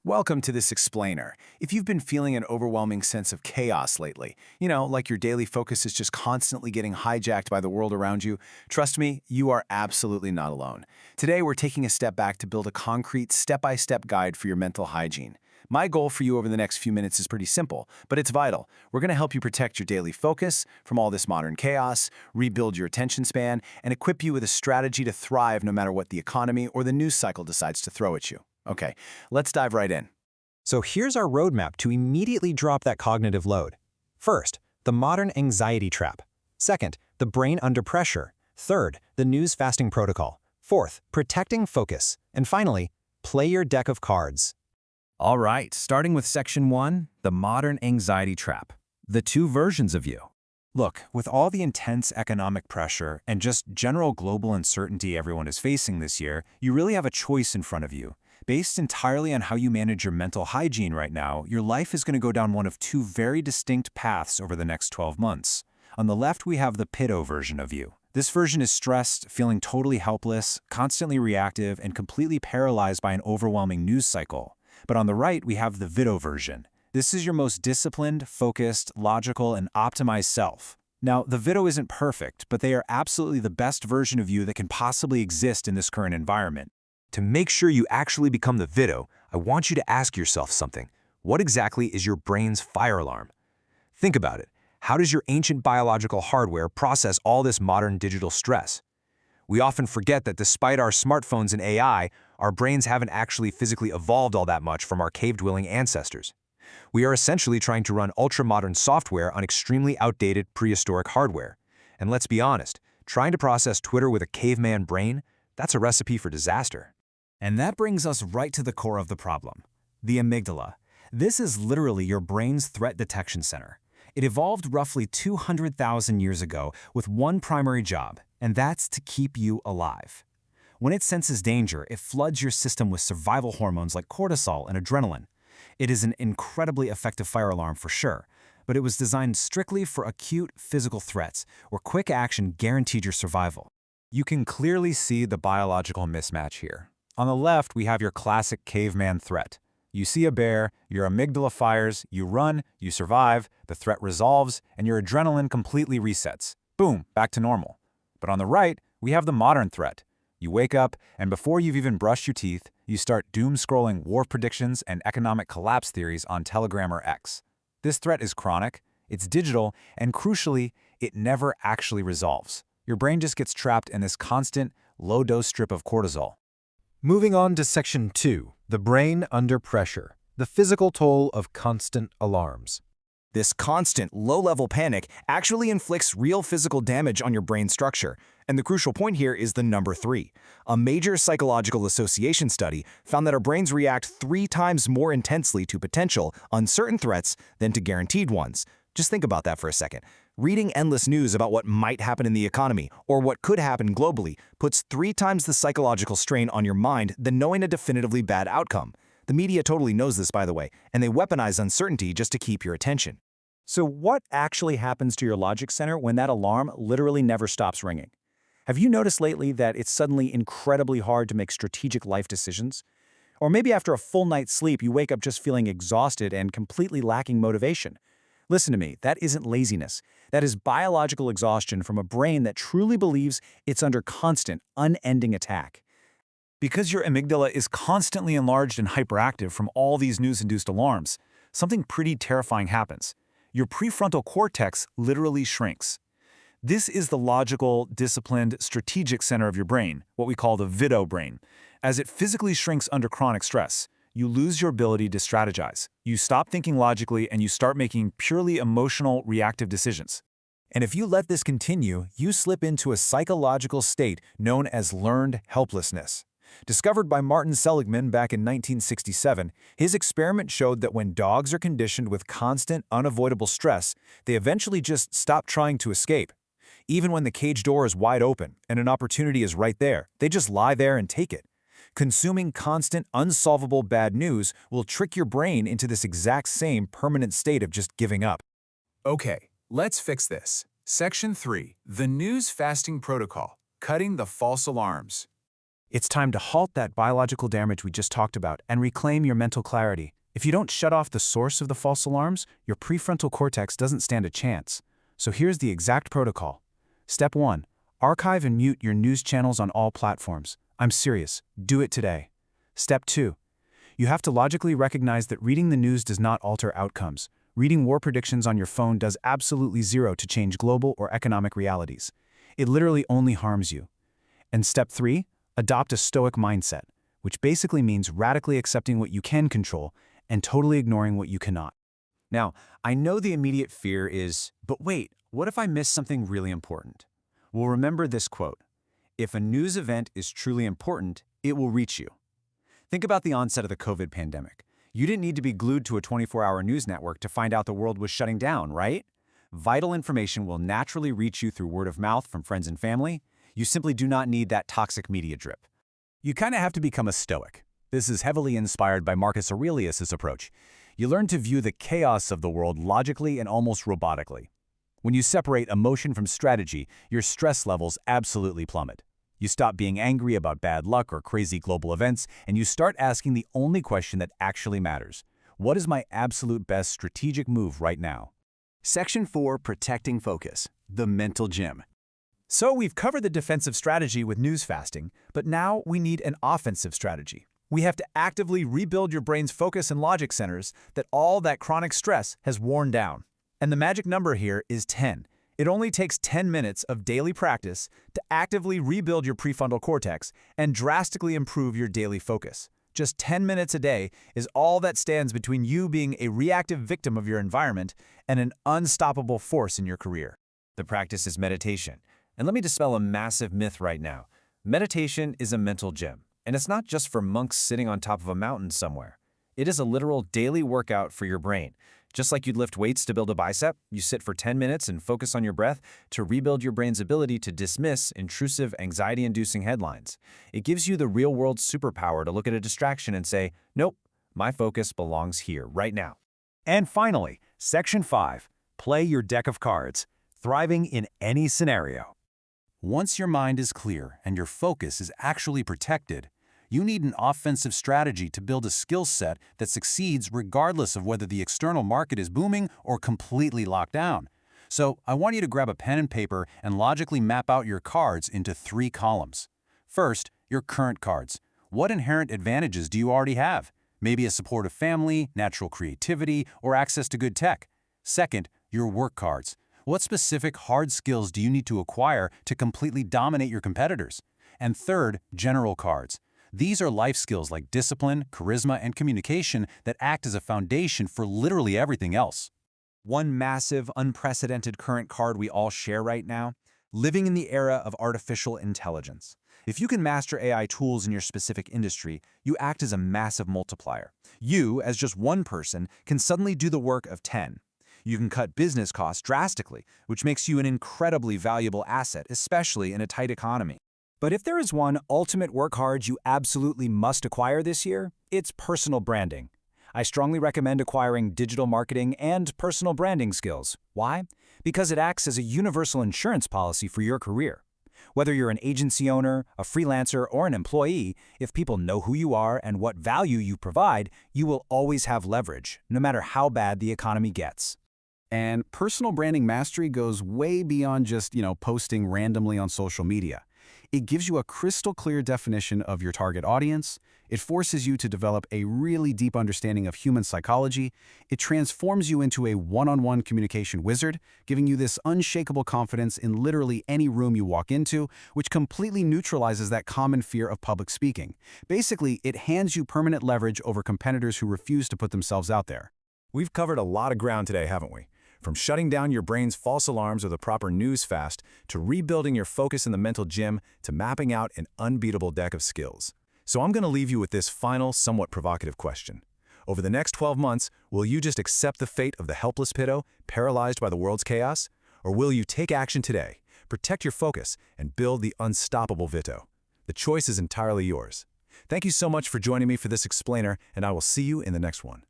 Welcome to this explainer. If you've been feeling an overwhelming sense of chaos lately, like your daily focus is just constantly getting hijacked by the world around you, trust me, you are absolutely not alone. Today, we're taking a step back to build a concrete, step-by-step guide for your mental hygiene. My goal for you over the next few minutes is pretty simple, but it's vital. We're going to help you protect your daily focus from all this modern chaos, rebuild your attention span, and equip you with a strategy to thrive no matter what the economy or the news cycle decides to throw at you. Okay, let's dive right in. So here's our roadmap to immediately drop that cognitive load. First, the modern anxiety trap. Second, the brain under pressure. Third, the news fasting protocol. Fourth, protecting focus. And finally, play your deck of cards. All right, starting with section 1, the modern anxiety trap. The two versions of you. Look, with all the intense economic pressure and just general global uncertainty everyone is facing this year, you really have a choice in front of you. Based entirely on how you manage your mental hygiene right now, your life is going to go down one of two very distinct paths over the next 12 months. On the left, we have the Pito version of you. This version is stressed, feeling totally helpless, constantly reactive, and completely paralyzed by an overwhelming news cycle. But on the right, we have the Vito version. This is your most disciplined, focused, logical, and optimized self. Now, the Vito isn't perfect, but they are absolutely the best version of you that can possibly exist in this current environment. To make sure you actually become the Vito, I want you to ask yourself something. What exactly is your brain's fire alarm? Think about it. How does your ancient biological hardware process all this modern digital stress? We often forget that despite our smartphones and AI, our brains haven't actually physically evolved all that much from our cave-dwelling ancestors. We are essentially trying to run ultra-modern software on extremely outdated prehistoric hardware. And let's be honest, trying to process Twitter with a caveman brain, that's a recipe for disaster. And that brings us right to the core of the problem, the amygdala. This is literally your brain's threat detection center. It evolved roughly 200,000 years ago with one primary job, and that's to keep you alive. When it senses danger, it floods your system with survival hormones like cortisol and adrenaline. It is an incredibly effective fire alarm for sure, but it was designed strictly for acute physical threats, where quick action guaranteed your survival. You can clearly see the biological mismatch here. On the left, we have your classic caveman threat. You see a bear, your amygdala fires, you run, you survive, the threat resolves, and your adrenaline completely resets. Boom, back to normal. But on the right, we have the modern threat. You wake up, and before you've even brushed your teeth, you start doom-scrolling war predictions and economic collapse theories on Telegram or X. This threat is chronic, it's digital, and crucially, it never actually resolves. Your brain just gets trapped in this constant, low-dose strip of cortisol. Moving on to section 2, the brain under pressure, the physical toll of constant alarms. This constant, low-level panic actually inflicts real physical damage on your brain structure. And the crucial point here is the number 3. A major psychological association study found that our brains react 3 times more intensely to potential, uncertain threats than to guaranteed ones. Just think about that for a second. Reading endless news about what might happen in the economy or what could happen globally puts 3 times the psychological strain on your mind than knowing a definitively bad outcome. The media totally knows this, by the way, and they weaponize uncertainty just to keep your attention. So what actually happens to your logic center when that alarm literally never stops ringing? Have you noticed lately that it's suddenly incredibly hard to make strategic life decisions? Or maybe after a full night's sleep, you wake up just feeling exhausted and completely lacking motivation. Listen to me, that isn't laziness. That is biological exhaustion from a brain that truly believes it's under constant, unending attack. Because your amygdala is constantly enlarged and hyperactive from all these news-induced alarms, something pretty terrifying happens. Your prefrontal cortex literally shrinks. This is the logical, disciplined, strategic center of your brain, what we call the Vito brain. As it physically shrinks under chronic stress, you lose your ability to strategize. You stop thinking logically and you start making purely emotional, reactive decisions. And if you let this continue, you slip into a psychological state known as learned helplessness. Discovered by Martin Seligman back in 1967, his experiment showed that when dogs are conditioned with constant, unavoidable stress, they eventually just stop trying to escape. Even when the cage door is wide open and an opportunity is right there, they just lie there and take it. Consuming constant, unsolvable bad news will trick your brain into this exact same permanent state of just giving up. Okay, let's fix this. Section 3, the news fasting protocol, cutting the false alarms. It's time to halt that biological damage we just talked about and reclaim your mental clarity. If you don't shut off the source of the false alarms, your prefrontal cortex doesn't stand a chance. So here's the exact protocol. Step 1. Archive and mute your news channels on all platforms. I'm serious. Do it today. Step 2. You have to logically recognize that reading the news does not alter outcomes. Reading war predictions on your phone does absolutely zero to change global or economic realities. It literally only harms you. And step 3. Adopt a stoic mindset, which basically means radically accepting what you can control and totally ignoring what you cannot. Now, I know the immediate fear is, but wait, what if I miss something really important? Well, remember this quote: if a news event is truly important, it will reach you. Think about the onset of the COVID pandemic. You didn't need to be glued to a 24-hour news network to find out the world was shutting down, right? Vital information will naturally reach you through word of mouth from friends and family. You simply do not need that toxic media drip. You kind of have to become a stoic. This is heavily inspired by Marcus Aurelius' approach. You learn to view the chaos of the world logically and almost robotically. When you separate emotion from strategy, your stress levels absolutely plummet. You stop being angry about bad luck or crazy global events, and you start asking the only question that actually matters. What is my absolute best strategic move right now? Section 4, Protecting Focus, the mental gym. So we've covered the defensive strategy with news fasting, but now we need an offensive strategy. We have to actively rebuild your brain's focus and logic centers that all that chronic stress has worn down. And the magic number here is 10. It only takes 10 minutes of daily practice to actively rebuild your prefrontal cortex and drastically improve your daily focus. Just 10 minutes a day is all that stands between you being a reactive victim of your environment and an unstoppable force in your career. The practice is meditation. And let me dispel a massive myth right now. Meditation is a mental gym, and it's not just for monks sitting on top of a mountain somewhere. It is a literal daily workout for your brain. Just like you'd lift weights to build a bicep, you sit for 10 minutes and focus on your breath to rebuild your brain's ability to dismiss intrusive, anxiety-inducing headlines. It gives you the real-world superpower to look at a distraction and say, nope, my focus belongs here, right now. And finally, Section 5, Play your deck of cards, thriving in any scenario. Once your mind is clear and your focus is actually protected, you need an offensive strategy to build a skill set that succeeds regardless of whether the external market is booming or completely locked down. So I want you to grab a pen and paper and logically map out your cards into 3 columns. First, your current cards. What inherent advantages do you already have? Maybe a supportive family, natural creativity, or access to good tech. Second, your work cards. What specific hard skills do you need to acquire to completely dominate your competitors? And third, general cards. These are life skills like discipline, charisma, and communication that act as a foundation for literally everything else. One massive, unprecedented current card we all share right now: living in the era of artificial intelligence. If you can master AI tools in your specific industry, you act as a massive multiplier. You, as just one person, can suddenly do the work of 10. You can cut business costs drastically, which makes you an incredibly valuable asset, especially in a tight economy. But if there is one ultimate work hard you absolutely must acquire this year, it's personal branding. I strongly recommend acquiring digital marketing and personal branding skills. Why? Because it acts as a universal insurance policy for your career. Whether you're an agency owner, a freelancer, or an employee, if people know who you are and what value you provide, you will always have leverage, no matter how bad the economy gets. And personal branding mastery goes way beyond just, posting randomly on social media. It gives you a crystal clear definition of your target audience. It forces you to develop a really deep understanding of human psychology. It transforms you into a one-on-one communication wizard, giving you this unshakable confidence in literally any room you walk into, which completely neutralizes that common fear of public speaking. Basically, it hands you permanent leverage over competitors who refuse to put themselves out there. We've covered a lot of ground today, haven't we? From shutting down your brain's false alarms with a proper news fast, to rebuilding your focus in the mental gym, to mapping out an unbeatable deck of skills. So I'm going to leave you with this final, somewhat provocative question. Over the next 12 months, will you just accept the fate of the helpless Pito, paralyzed by the world's chaos? Or will you take action today, protect your focus, and build the unstoppable Vito? The choice is entirely yours. Thank you so much for joining me for this explainer, and I will see you in the next one.